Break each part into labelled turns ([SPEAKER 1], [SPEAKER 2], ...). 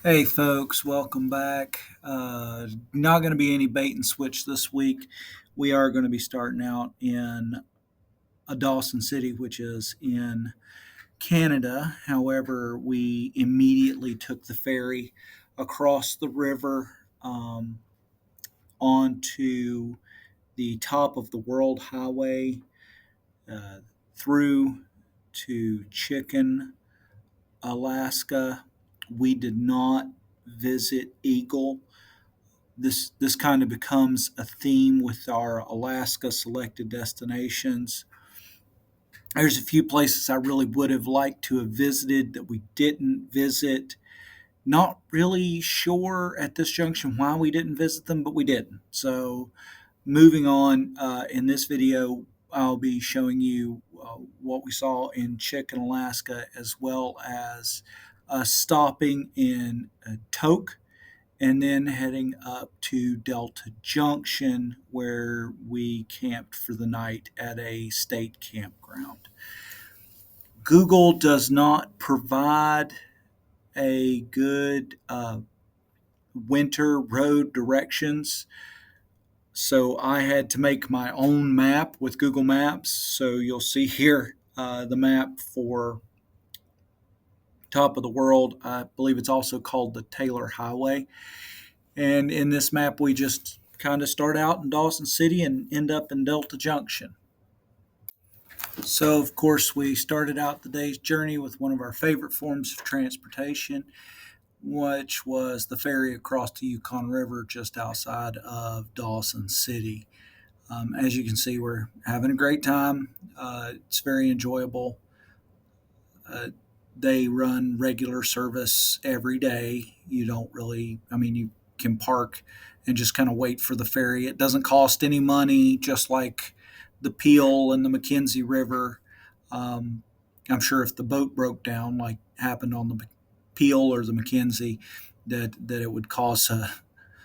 [SPEAKER 1] Hey folks, welcome back. Not going to be any bait and switch this week. We are going to be starting out in Dawson City, which is in Canada. However, we immediately took the ferry across the river onto the top of the World Highway uh, through to Chicken, Alaska. We did not visit Eagle. This kind of becomes a theme with our Alaska selected destinations. There's a few places I really would have liked to have visited that we didn't visit. Not really sure at this junction why we didn't visit them, but we didn't. So, moving on, in this video, I'll be showing you what we saw in Chicken, Alaska, as well as stopping in Tok and then heading up to Delta Junction, where we camped for the night at a state campground. Google does not provide a good winter road directions, so I had to make my own map with Google Maps. So you'll see here the map for Top of the World. I believe it's also called the Taylor Highway. And in this map, we just kind of start out in Dawson City and end up in Delta Junction. So, of course, we started out the day's journey with one of our favorite forms of transportation, which was the ferry across the Yukon River just outside of Dawson City. As you can see, we're having a great time. It's very enjoyable. Uh, they run regular service every day. You don't really, you can park and just kind of wait for the ferry. It doesn't cost any money, just like the Peel and the Mackenzie River. Um, I'm sure if the boat broke down, like happened on the Peel or the Mackenzie, that it would cause a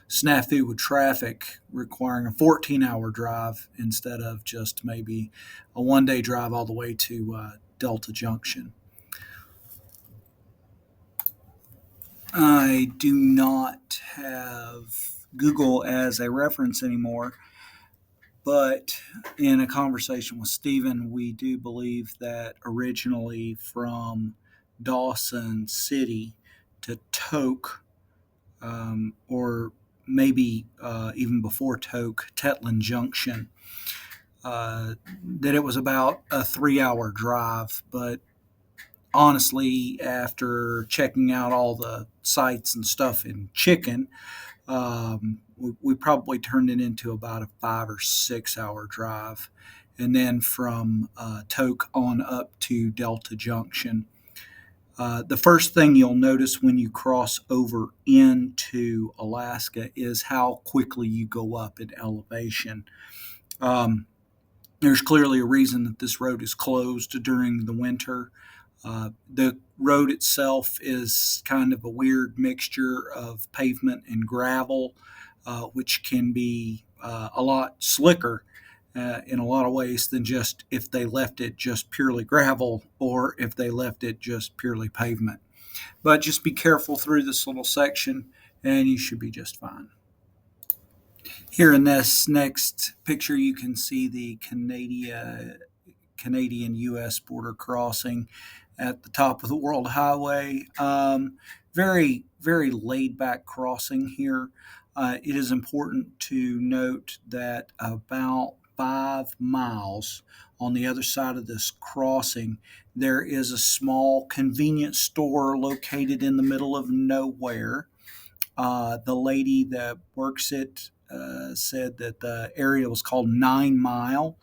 [SPEAKER 1] snafu with traffic requiring a 14-hour drive instead of just maybe a one-day drive all the way to Delta Junction. I do not have Google as a reference anymore, but in a conversation with Stephen, we do believe that originally from Dawson City to Tok, or maybe even before Tok, Tetlin Junction, that it was about a 3 hour drive. But honestly, after checking out all the sites and stuff in Chicken, we probably turned it into about a 5 or 6 hour drive. And then from Tok on up to Delta Junction. The first thing you'll notice when you cross over into Alaska is how quickly you go up in elevation. Um, there's clearly a reason that this road is closed during the winter. The road itself is kind of a weird mixture of pavement and gravel, which can be a lot slicker in a lot of ways than just if they left it just purely gravel or if they left it just purely pavement. But just be careful through this little section and you should be just fine. Here in this next picture, you can see the Canadian U.S. border crossing at the top of the World Highway. Very, very laid back crossing here. It is important to note that about 5 miles on the other side of this crossing, there is a small convenience store located in the middle of nowhere. The lady that works it said that the area was called 9 Mile.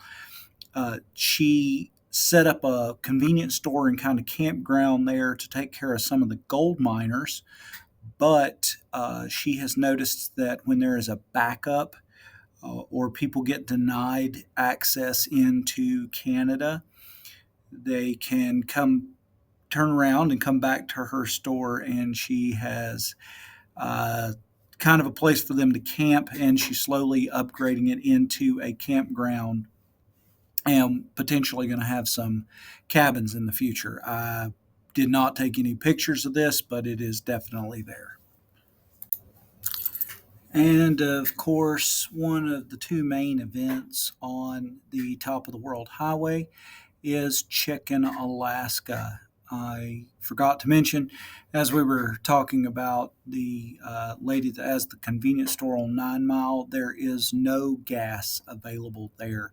[SPEAKER 1] She set up a convenience store and kind of campground there to take care of some of the gold miners. But she has noticed that when there is a backup or people get denied access into Canada, they can turn around and come back to her store, and she has kind of a place for them to camp, and she's slowly upgrading it into a campground and potentially going to have some cabins in the future. I did not take any pictures of this, but it is definitely there. And of course, one of the two main events on the top of the World Highway is Chicken, Alaska. I forgot to mention, as we were talking about the lady that has the convenience store on 9 Mile, there is no gas available there.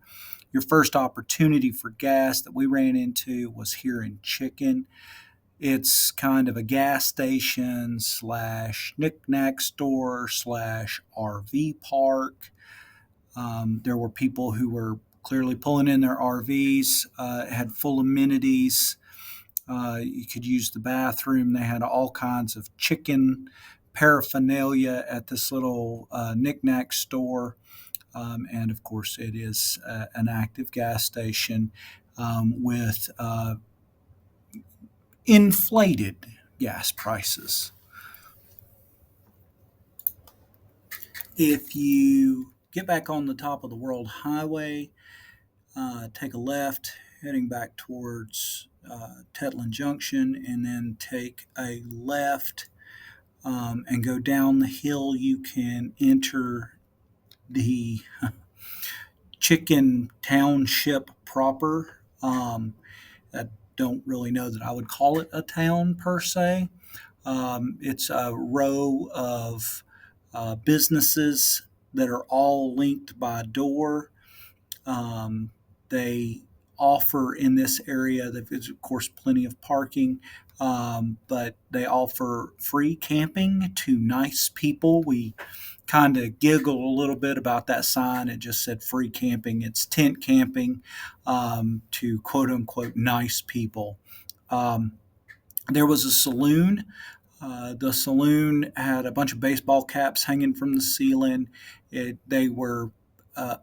[SPEAKER 1] Your first opportunity for gas that we ran into was here in Chicken. It's kind of a gas station slash knickknack store slash RV park. There were people who were clearly pulling in their RVs. It had full amenities. You could use the bathroom. They had all kinds of chicken paraphernalia at this little knickknack store. And of course, it is an active gas station with inflated gas prices. If you get back on the top of the World Highway, take a left, heading back towards Delta Junction, and then take a left and go down the hill. You can enter the Chicken Township proper. I don't really know that I would call it a town per se. It's a row of businesses that are all linked by a door. They offer in this area, there's of course plenty of parking, but they offer free camping to nice people. We kind of giggled a little bit about that sign. It just said free camping. It's tent camping to quote unquote nice people. Um, there was a saloon. The saloon had a bunch of baseball caps hanging from the ceiling. They were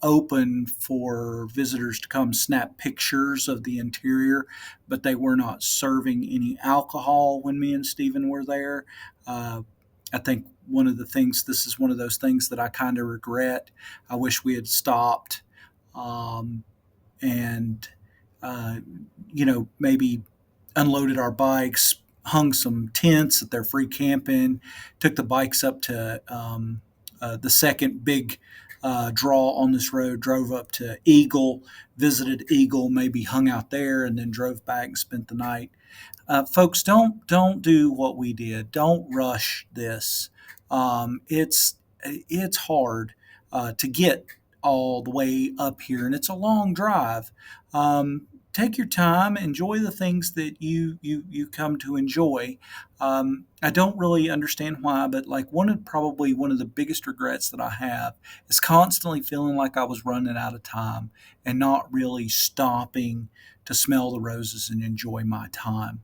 [SPEAKER 1] open for visitors to come snap pictures of the interior, but they were not serving any alcohol when me and Stephen were there. I think this is one of those things that I kind of regret. I wish we had stopped um, and, uh, maybe unloaded our bikes, hung some tents at their free camping, took the bikes up to the second big draw on this road, drove up to Eagle, visited Eagle, maybe hung out there, and then drove back and spent the night. Folks, don't do what we did. Don't rush this. It's hard to get all the way up here, and it's a long drive. Take your time, enjoy the things that you come to enjoy. I don't really understand why, but like probably one of the biggest regrets that I have is constantly feeling like I was running out of time and not really stopping to smell the roses and enjoy my time.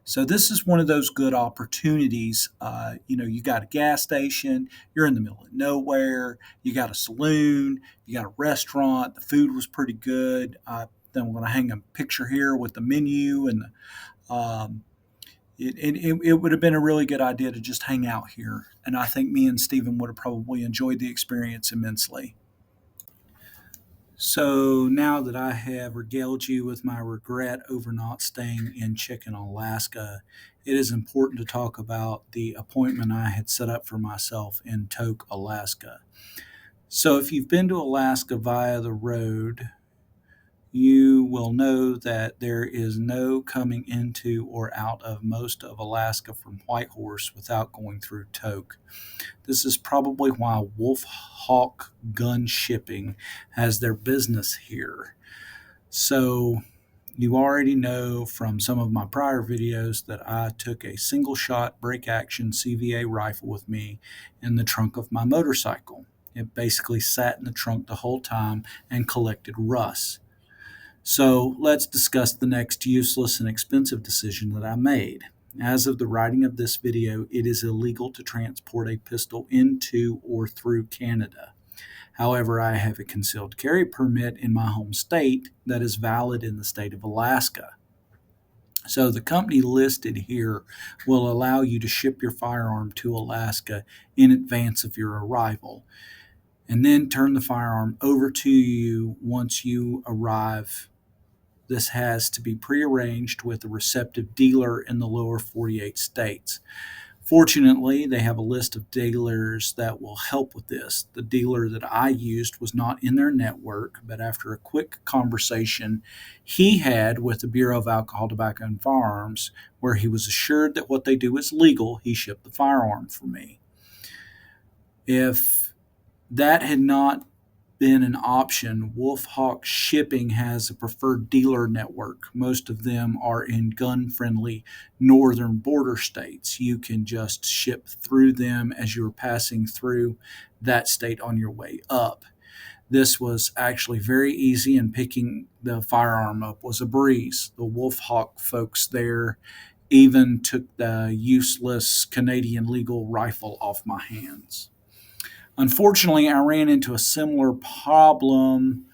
[SPEAKER 1] So this is one of those good opportunities. You got a gas station, you're in the middle of nowhere, you got a saloon, you got a restaurant. The food was pretty good. Then I'm going to hang a picture here with the menu, and it would have been a really good idea to just hang out here. And I think me and Stephen would have probably enjoyed the experience immensely. So now that I have regaled you with my regret over not staying in Chicken, Alaska, it is important to talk about the appointment I had set up for myself in Tok, Alaska. So if you've been to Alaska via the road, you will know that there is no coming into or out of most of Alaska from Whitehorse without going through Tok. This is probably why Wolf Hawk Gun Shipping has their business here. So you already know from some of my prior videos that I took a single shot break action CVA rifle with me in the trunk of my motorcycle. It basically sat in the trunk the whole time and collected rust. So let's discuss the next useless and expensive decision that I made. As of the writing of this video, it is illegal to transport a pistol into or through Canada. However, I have a concealed carry permit in my home state that is valid in the state of Alaska. So the company listed here will allow you to ship your firearm to Alaska in advance of your arrival, and then turn the firearm over to you once you arrive. This has to be prearranged with a receptive dealer in the lower 48 states. Fortunately, they have a list of dealers that will help with this. The dealer that I used was not in their network, but after a quick conversation he had with the Bureau of Alcohol, Tobacco, and Firearms, where he was assured that what they do is legal, he shipped the firearm for me. If that had not been an option, Wolf Hawk Shipping has a preferred dealer network. Most of them are in gun friendly northern border states. You can just ship through them as you're passing through that state on your way up. This was actually very easy, and picking the firearm up was a breeze. The Wolf Hawk folks there even took the useless Canadian legal rifle off my hands. Unfortunately, I ran into a similar problem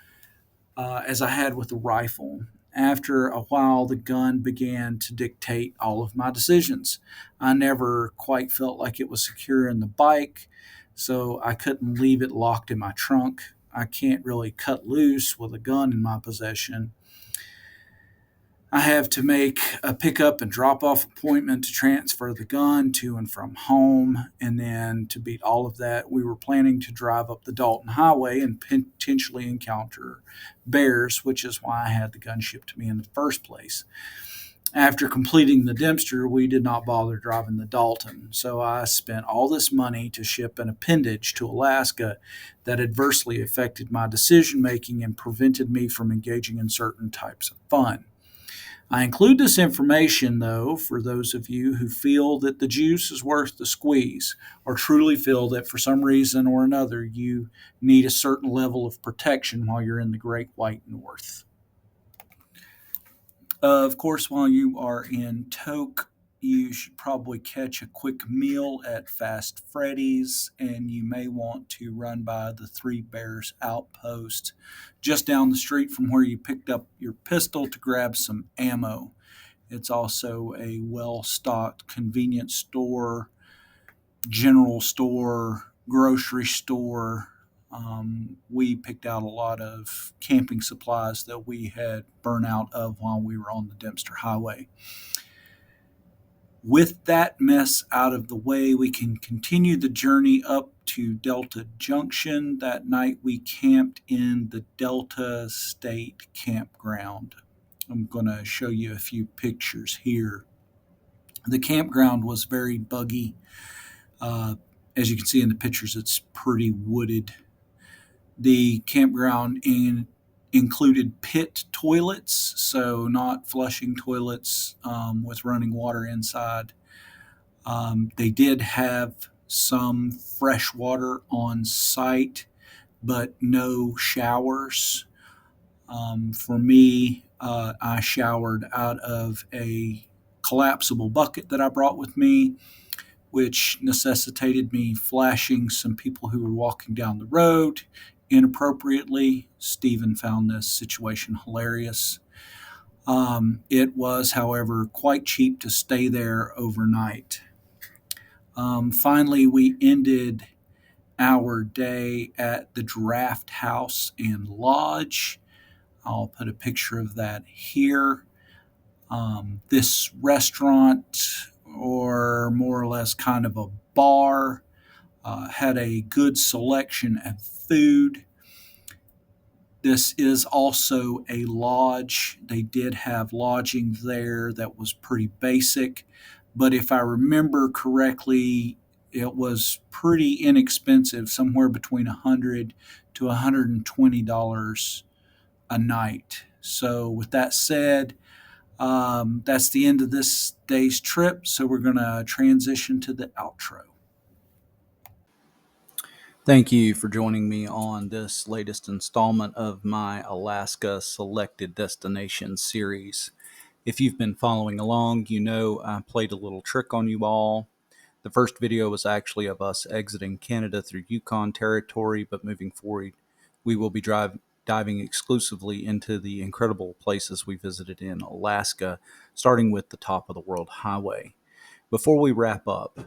[SPEAKER 1] as I had with the rifle. After a while, the gun began to dictate all of my decisions. I never quite felt like it was secure in the bike, so I couldn't leave it locked in my trunk. I can't really cut loose with a gun in my possession. I have to make a pickup and drop off appointment to transfer the gun to and from home. And then to beat all of that, we were planning to drive up the Dalton Highway and potentially encounter bears, which is why I had the gun shipped to me in the first place. After completing the Dempster, we did not bother driving the Dalton. So I spent all this money to ship an appendage to Alaska that adversely affected my decision making and prevented me from engaging in certain types of fun. I include this information, though, for those of you who feel that the juice is worth the squeeze, or truly feel that for some reason or another you need a certain level of protection while you're in the Great White North. Of course, while you are in Tok, you should probably catch a quick meal at Fast Freddy's, and you may want to run by the Three Bears Outpost just down the street from where you picked up your pistol to grab some ammo. It's also a well stocked convenience store, general store, grocery store. We picked out a lot of camping supplies that we had burn out of while we were on the Dempster Highway. With that mess out of the way, we can continue the journey up to Delta Junction. That night, we camped in the Delta State Campground. I'm going to show you a few pictures here. The campground was very buggy. As you can see in the pictures, it's pretty wooded. The campground included pit toilets, so not flushing toilets with running water inside. They did have some fresh water on site, but no showers. For me, I showered out of a collapsible bucket that I brought with me, which necessitated me flashing some people who were walking down the road inappropriately. Stephen found this situation hilarious. It was, however, quite cheap to stay there overnight. Finally, we ended our day at the Draft House and Lodge. I'll put a picture of that here. This restaurant, or more or less kind of a bar, had a good selection of food. This is also a lodge. They did have lodging there that was pretty basic, but if I remember correctly, it was pretty inexpensive, somewhere between $100 to $120 a night. So, with that said, that's the end of this day's trip. So, we're going to transition to the outro. Thank you for joining me on this latest installment of my Alaska Selected Destinations series. If you've been following along, you know I played a little trick on you all. The first video was actually of us exiting Canada through Yukon territory, but moving forward, we will be diving exclusively into the incredible places we visited in Alaska, starting with the top of the World Highway. Before we wrap up,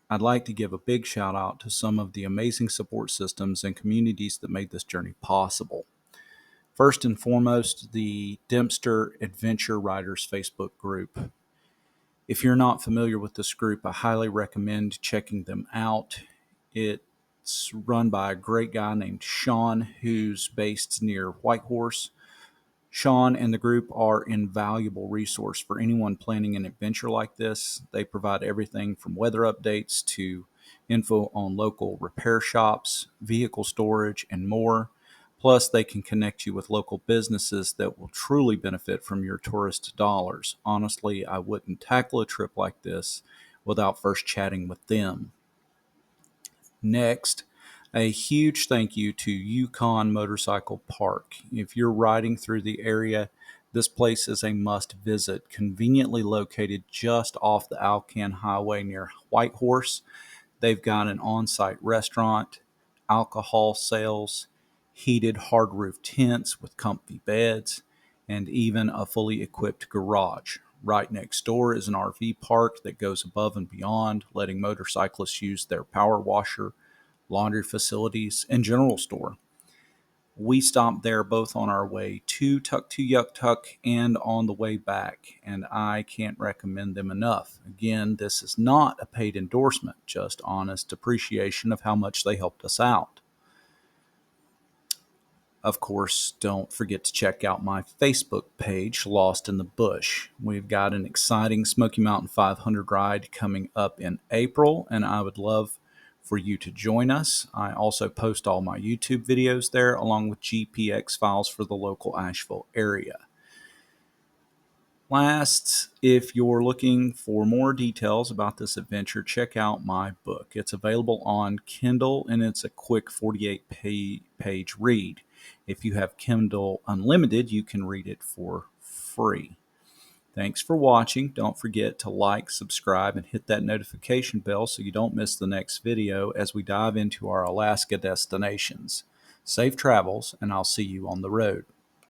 [SPEAKER 1] I'd like to give a big shout out to some of the amazing support systems and communities that made this journey possible. First and foremost, the Dempster Adventure Riders Facebook group.
[SPEAKER 2] If you're not familiar with this group, I highly recommend checking them out. It's run by a great guy named Sean, who's based near Whitehorse. Sean and the group are an invaluable resource for anyone planning an adventure like this. They provide everything from weather updates to info on local repair shops, vehicle storage, and more. Plus, they can connect you with local businesses that will truly benefit from your tourist dollars. Honestly, I wouldn't tackle a trip like this without first chatting with them. Next, a huge thank you to Yukon Motorcycle Park. If you're riding through the area, this place is a must visit. Conveniently located just off the Alcan Highway near Whitehorse, they've got an on site restaurant, alcohol sales, heated hard roof tents with comfy beds, and even a fully equipped garage. Right next door is an RV park that goes above and beyond, letting motorcyclists use their power washer, laundry facilities, and general store. We stopped there both on our way to Tuk to Yuk Tuk and on the way back, and I can't recommend them enough. Again, this is not a paid endorsement, just honest appreciation of how much they helped us out. Of course, don't forget to check out my Facebook page, Lost in the Bush. We've got an exciting Smoky Mountain 500 ride coming up in April, and I would love for you to join us. I also post all my YouTube videos there, along with GPX files for the local Asheville area. Last, if you're looking for more details about this adventure, check out my book. It's available on Kindle, and it's a quick 48-page read. If you have Kindle Unlimited, you can read it for free. Thanks for watching. Don't forget to like, subscribe, and hit that notification bell so you don't miss the next video as we dive into our Alaska destinations. Safe travels, and I'll see you on the road.